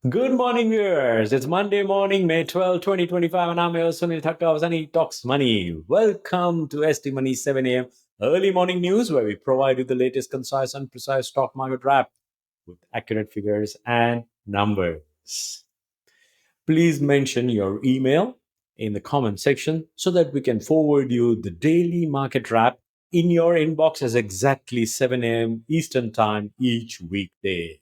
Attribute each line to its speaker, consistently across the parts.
Speaker 1: Good morning, viewers. It's Monday morning, May 12, 2025, and I'm your Sunil Thakker of Sunny Talks Money. Welcome to ST Money 7 a.m. early morning news, where we provide you the latest, concise, and precise stock market wrap with accurate figures and numbers. Please mention your email in the comment section so that we can forward you the daily market wrap in your inbox as exactly 7 a.m. Eastern Time each weekday.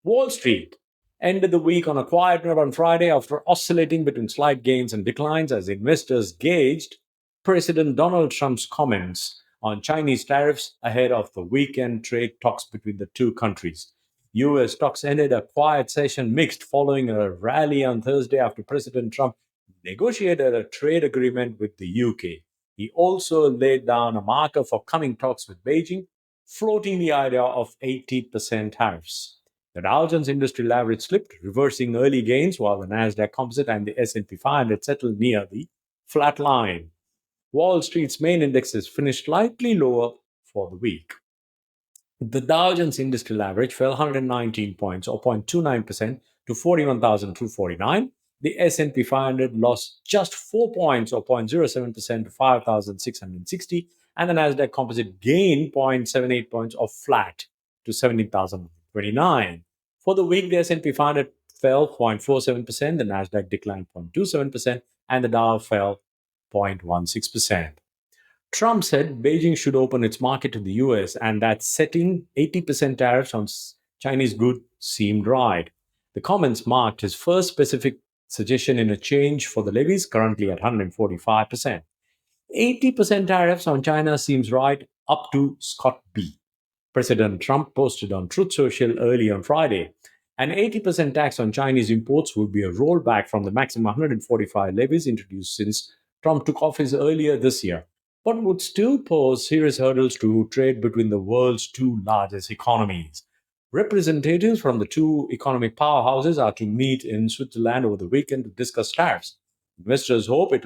Speaker 1: Wall Street ended the week on a quiet note on Friday after oscillating between slight gains and declines as investors gauged President Donald Trump's comments on Chinese tariffs ahead of the weekend trade talks between the two countries. US stocks ended a quiet session mixed following a rally on Thursday after President Trump negotiated a trade agreement with the UK. He also laid down a marker for coming talks with Beijing, floating the idea of 80% tariffs. The Dow Jones Industrial Average slipped, reversing early gains, while the Nasdaq Composite and the S&P 500 settled near the flat line. Wall Street's main indexes finished slightly lower for the week. The Dow Jones Industrial Average fell 119 points, or 0.29%, to 41,249. The S&P 500 lost just 4 points, or 0.07%, to 5,660. And the Nasdaq Composite gained 0.78 points, or flat, to 17,029. For the week, the S&P 500 fell 0.47%, the Nasdaq declined 0.27%, and the Dow fell 0.16%. Trump said Beijing should open its market to the US and that setting 80% tariffs on Chinese goods seemed right. The comments marked his first specific suggestion in a change for the levies, currently at 145%. 80% tariffs on China seems right up to Scott B. President Trump posted on Truth Social early on Friday. An 80% tax on Chinese imports would be a rollback from the maximum 145 levies introduced since Trump took office earlier this year, but would still pose serious hurdles to trade between the world's two largest economies. Representatives from the two economic powerhouses are to meet in Switzerland over the weekend to discuss tariffs. Investors hope it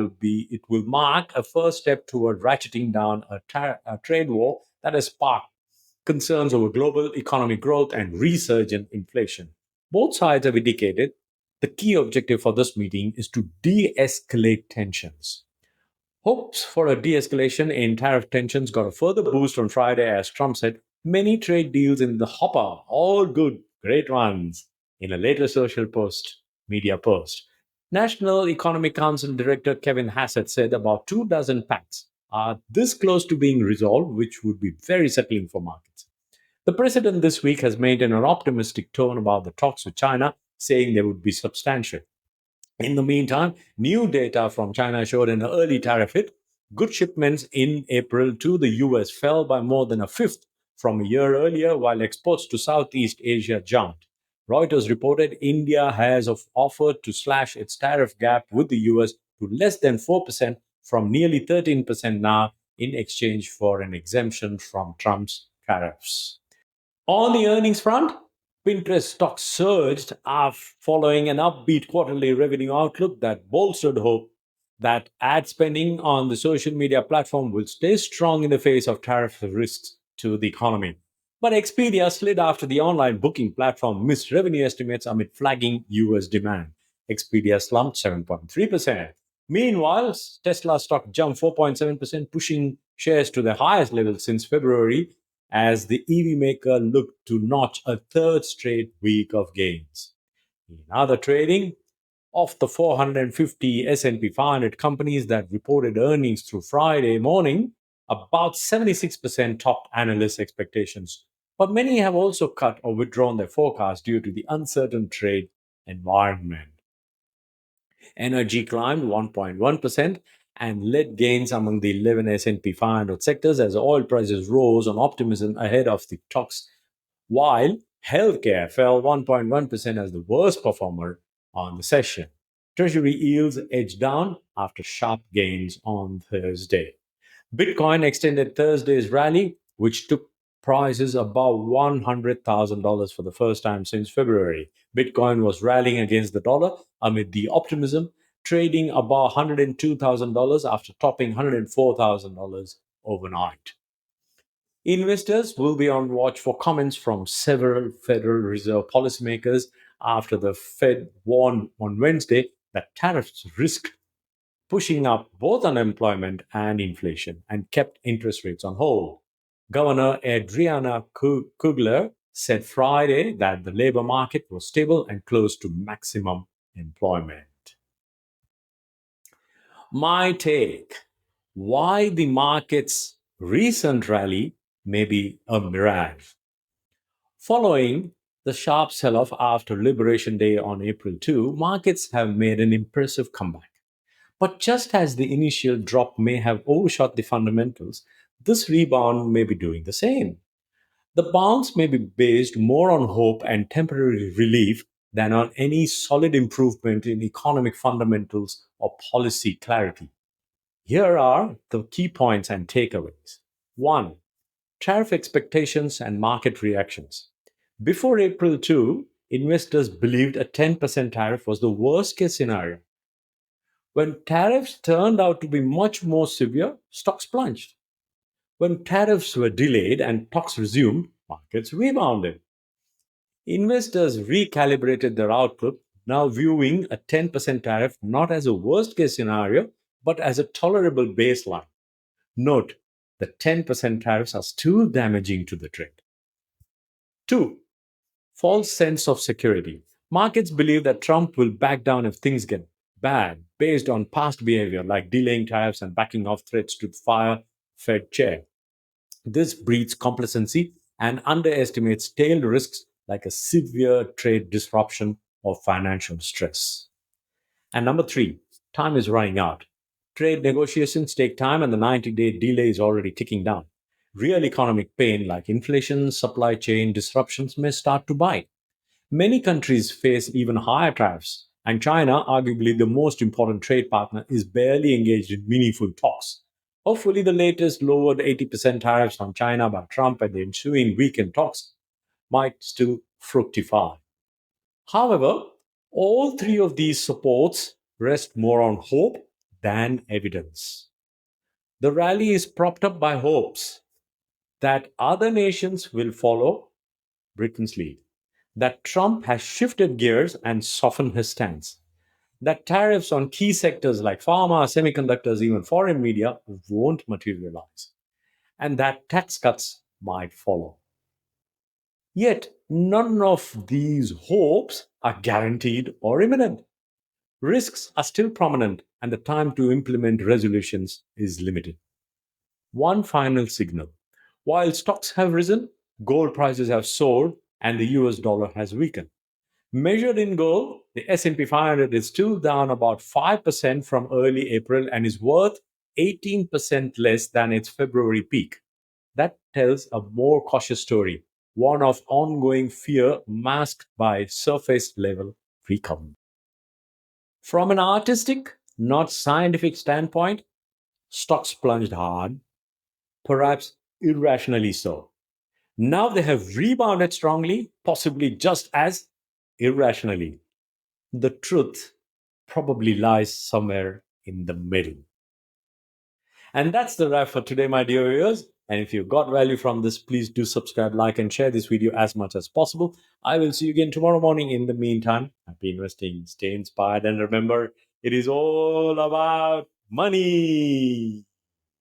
Speaker 1: will mark a first step toward ratcheting down a trade war that has sparked concerns over global economic growth and resurgent inflation. Both sides have indicated the key objective for this meeting is to de escalate tensions. Hopes for a de escalation in tariff tensions got a further boost on Friday as Trump said, many trade deals in the hopper, all good, great ones, in a later social media post. National Economic Council Director Kevin Hassett said about 2 dozen pacts are this close to being resolved, which would be very settling for markets. The president this week has maintained an optimistic tone about the talks with China, saying they would be substantial. In the meantime, new data from China showed an early tariff hit. Good shipments in April to the US fell by more than a fifth from a year earlier, while exports to Southeast Asia jumped. Reuters reported India has offered to slash its tariff gap with the US to less than 4% from nearly 13% now in exchange for an exemption from Trump's tariffs. On the earnings front, Pinterest stock surged following an upbeat quarterly revenue outlook that bolstered hope that ad spending on the social media platform will stay strong in the face of tariff risks to the economy. But Expedia slid after the online booking platform missed revenue estimates amid flagging US demand. Expedia slumped 7.3%. Meanwhile, Tesla stock jumped 4.7%, pushing shares to the highest level since February as the EV maker looked to notch a third straight week of gains. In other trading, of the 450 S&P 500 companies that reported earnings through Friday morning, about 76% topped analyst expectations. But many have also cut or withdrawn their forecast due to the uncertain trade environment. Energy climbed 1.1% and led gains among the 11 S&P 500 sectors as oil prices rose on optimism ahead of the talks, while healthcare fell 1.1% as the worst performer on the session. Treasury yields edged down after sharp gains on Thursday. Bitcoin extended Thursday's rally, which took prices above $100,000 for the first time since February. Bitcoin was rallying against the dollar amid the optimism, trading above $102,000 after topping $104,000 overnight. Investors will be on watch for comments from several Federal Reserve policymakers after the Fed warned on Wednesday that tariffs risk pushing up both unemployment and inflation and kept interest rates on hold. Governor Adriana Kugler said Friday that the labor market was stable and close to maximum employment. My take: why the market's recent rally may be a mirage. Following the sharp sell off after Liberation Day on April 2, markets have made an impressive comeback. But just as the initial drop may have overshot the fundamentals, this rebound may be doing the same. The bounce may be based more on hope and temporary relief than on any solid improvement in economic fundamentals or policy clarity. Here are the key points and takeaways. 1. Tariff expectations and market reactions. Before April 2, investors believed a 10% tariff was the worst case scenario. When tariffs turned out to be much more severe, stocks plunged. When tariffs were delayed and talks resumed, markets rebounded. Investors recalibrated their outlook, now viewing a 10% tariff not as a worst case scenario, but as a tolerable baseline. Note, the 10% tariffs are still damaging to the trade. 2. False sense of security. Markets believe that Trump will back down if things get bad based on past behavior like delaying tariffs and backing off threats to fire Fed chair. This breeds complacency and underestimates tail risks like a severe trade disruption or financial stress. And number 3, time is running out. Trade negotiations take time and the 90-day delay is already ticking down. Real economic pain like inflation, supply chain disruptions may start to bite. Many countries face even higher tariffs, and China, arguably the most important trade partner, is barely engaged in meaningful talks. Hopefully, the latest lowered 80% tariffs on China by Trump and the ensuing weekend talks might still fructify. However, all three of these supports rest more on hope than evidence. The rally is propped up by hopes that other nations will follow Britain's lead, that Trump has shifted gears and softened his stance, that tariffs on key sectors like pharma, semiconductors, even foreign media won't materialize, and that tax cuts might follow. Yet, none of these hopes are guaranteed or imminent. Risks are still prominent, and the time to implement resolutions is limited. One final signal: while stocks have risen, gold prices have soared, and the US dollar has weakened. Measured in gold, the S&P 500 is still down about 5% from early April and is worth 18% less than its February peak. That tells a more cautious story, one of ongoing fear masked by surface level recovery. From an artistic, not scientific standpoint, stocks plunged hard, perhaps irrationally so. Now they have rebounded strongly, possibly just as irrationally. The truth probably lies somewhere in the middle. And that's the wrap for today, my dear viewers. And if you got value from this, please do subscribe, like, and share this video as much as possible. I will see you again tomorrow morning. In the meantime, happy investing, stay inspired, and remember, it is all about money.